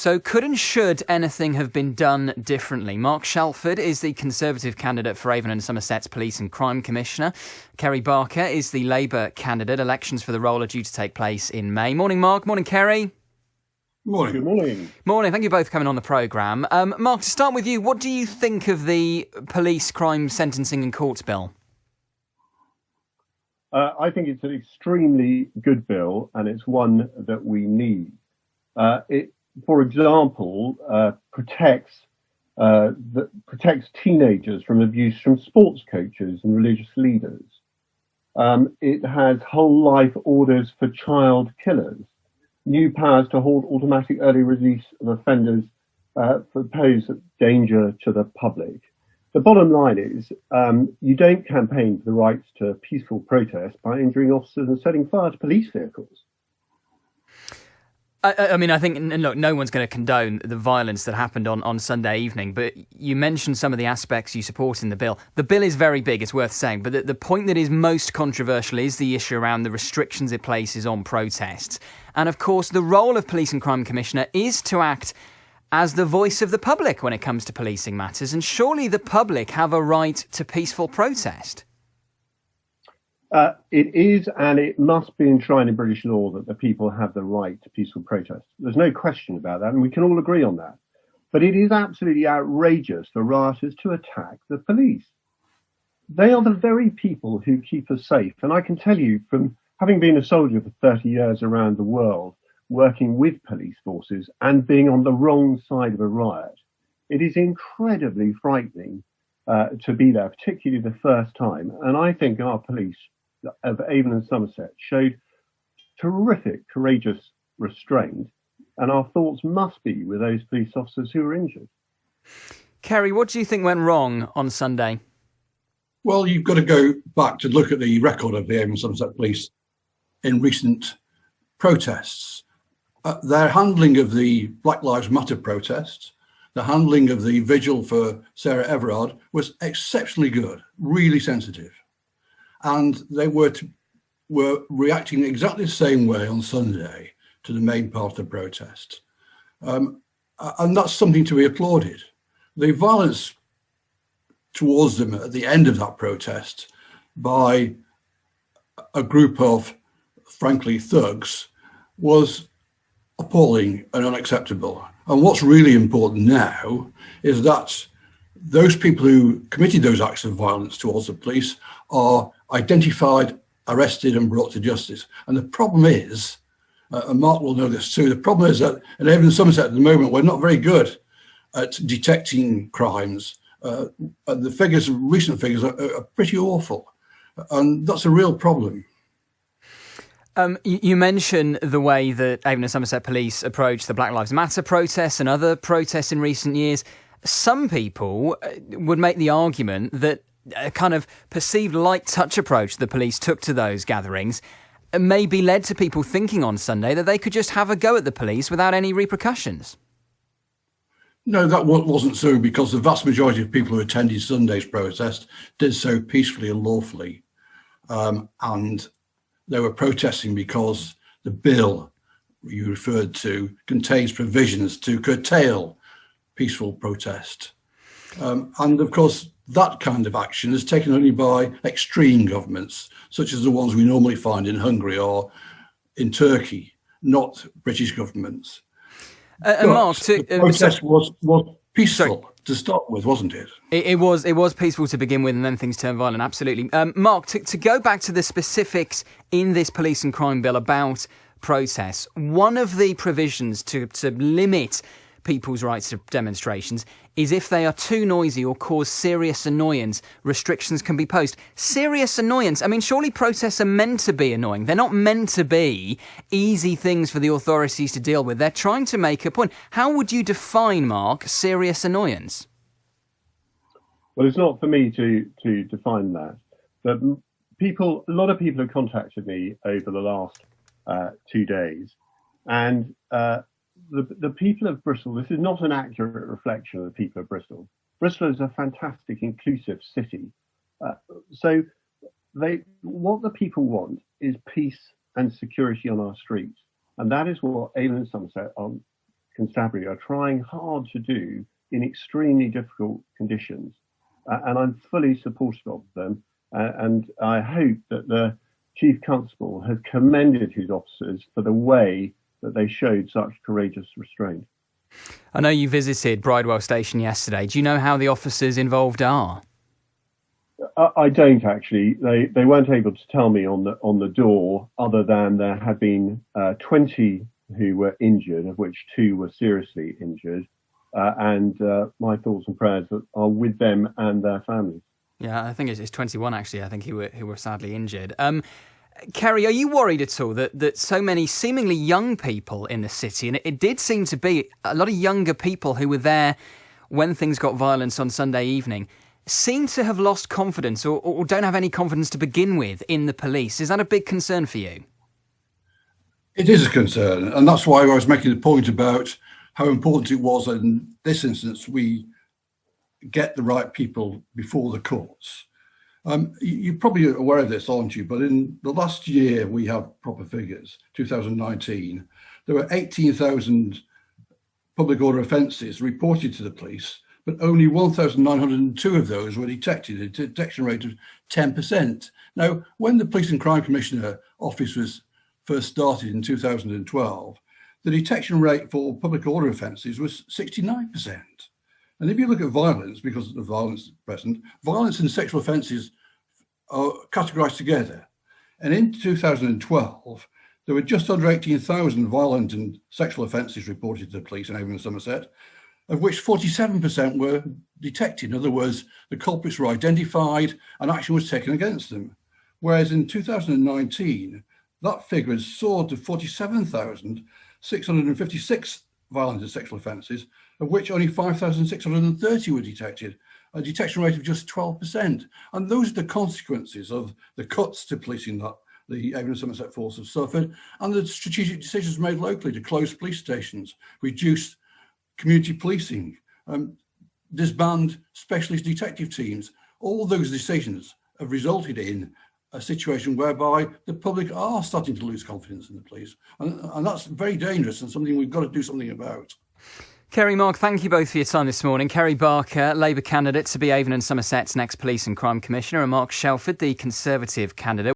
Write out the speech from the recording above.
So could and should anything have been done differently? Mark Shelford is the Conservative candidate for Avon and Somerset's Police and Crime Commissioner. Kerry Barker is the Labour candidate. Elections for the role are due to take place in May. Morning, Mark. Morning, Kerry. Morning. Good morning. Morning. Thank you both for coming on the programme. Mark, to start with you, what do you think of the police crime sentencing and courts bill? I think it's an extremely good bill, and it's one that we need. It, for example, protects teenagers from abuse from sports coaches and religious leaders. It has whole life orders for child killers, new powers to hold automatic early release of offenders for pose danger to the public. The bottom line is you don't campaign for the rights to peaceful protest by injuring officers and setting fire to police vehicles. I mean, I think, and look, no one's going to condone the violence that happened on Sunday evening, but you mentioned some of the aspects you support in the bill. The bill is very big, it's worth saying, but the point that is most controversial is the issue around the restrictions it places on protests. And of course, the role of Police and Crime Commissioner is to act as the voice of the public when it comes to policing matters, and surely the public have a right to peaceful protest. It is, and it must be enshrined in British law that the people have the right to peaceful protest. There's no question about that, and we can all agree on that. But it is absolutely outrageous for rioters to attack the police. They are the very people who keep us safe. And I can tell you, from having been a soldier for 30 years around the world, working with police forces and being on the wrong side of a riot, it is incredibly frightening to be there, particularly the first time. And I think our police of Avon and Somerset showed terrific, courageous restraint, and our thoughts must be with those police officers who were injured. Kerry, what do you think went wrong on Sunday? Well, you've got to go back to look at the record of the Avon and Somerset Police in recent protests. Their handling of the Black Lives Matter protests, the handling of the vigil for Sarah Everard was exceptionally good, really sensitive. And they were reacting exactly the same way on Sunday to the main part of the protest. And that's something to be applauded. The violence towards them at the end of that protest by a group of, frankly, thugs was appalling and unacceptable. And what's really important now is that those people who committed those acts of violence towards the police are identified, arrested and brought to justice. And the problem is, and Mark will know this too, the problem is that in Avon and Somerset at the moment, we're not very good at detecting crimes. The figures, recent figures are pretty awful. And that's a real problem. You mention the way that Avon and Somerset Police approached the Black Lives Matter protests and other protests in recent years. Some people would make the argument that a kind of perceived light touch approach the police took to those gatherings maybe led to people thinking on Sunday that they could just have a go at the police without any repercussions. No, that wasn't so, because the vast majority of people who attended Sunday's protest did so peacefully and lawfully. And they were protesting because the bill you referred to contains provisions to curtail peaceful protest. And of course, that kind of action is taken only by extreme governments, such as the ones we normally find in Hungary or in Turkey, not British governments. Mark, the protest was peaceful to start with, wasn't it? It was peaceful to begin with, and then things turned violent, absolutely. Mark, to go back to the specifics in this police and crime bill about protests, one of the provisions to limit people's rights to demonstrations is if they are too noisy or cause serious annoyance, restrictions can be posed. Serious annoyance? I mean, surely protests are meant to be annoying. They're not meant to be easy things for the authorities to deal with. They're trying to make a point. How would you define, Mark, serious annoyance? Well, it's not for me to define that. But a lot of people have contacted me over the last 2 days, and the people of Bristol, this is not an accurate reflection of the people of Bristol. Bristol is a fantastic, inclusive city. So what the people want is peace and security on our streets. And that is what Avon and Somerset are constabulary are trying hard to do in extremely difficult conditions. And I'm fully supportive of them. And I hope that the Chief Constable has commended his officers for the way that they showed such courageous restraint. I know you visited Bridewell Station yesterday. Do you know how the officers involved are? I don't actually. They weren't able to tell me on the door, other than there had been 20 who were injured, of which 2 were seriously injured. And my thoughts and prayers are with them and their families. Yeah, I think it's 21 actually. I think who were sadly injured. Kerry, are you worried at all that so many seemingly young people in the city, and it did seem to be a lot of younger people who were there when things got violent on Sunday evening, seem to have lost confidence or don't have any confidence to begin with in the police? Is that a big concern for you? It is a concern, and that's why I was making the point about how important it was in this instance we get the right people before the courts. You're probably aware of this, aren't you? But in the last year, we have proper figures, 2019, there were 18,000 public order offences reported to the police, but only 1,902 of those were detected, a detection rate of 10%. Now, when the Police and Crime Commissioner Office was first started in 2012, the detection rate for public order offences was 69%. And if you look at violence, because of the violence at present, violence and sexual offences are categorised together. And in 2012, there were just under 18,000 violent and sexual offences reported to the police in Avon and Somerset, of which 47% were detected. In other words, the culprits were identified and action was taken against them. Whereas in 2019, that figure has soared to 47,656 violent and sexual offences, of which only 5,630 were detected, a detection rate of just 12%. And those are the consequences of the cuts to policing that the Avon and Somerset force have suffered, and the strategic decisions made locally to close police stations, reduce community policing, disband specialist detective teams. All those decisions have resulted in a situation whereby the public are starting to lose confidence in the police. And that's very dangerous and something we've got to do something about. Kerry, Mark, thank you both for your time this morning. Kerry Barker, Labour candidate to be Avon and Somerset's next Police and Crime Commissioner, and Mark Shelford, the Conservative candidate.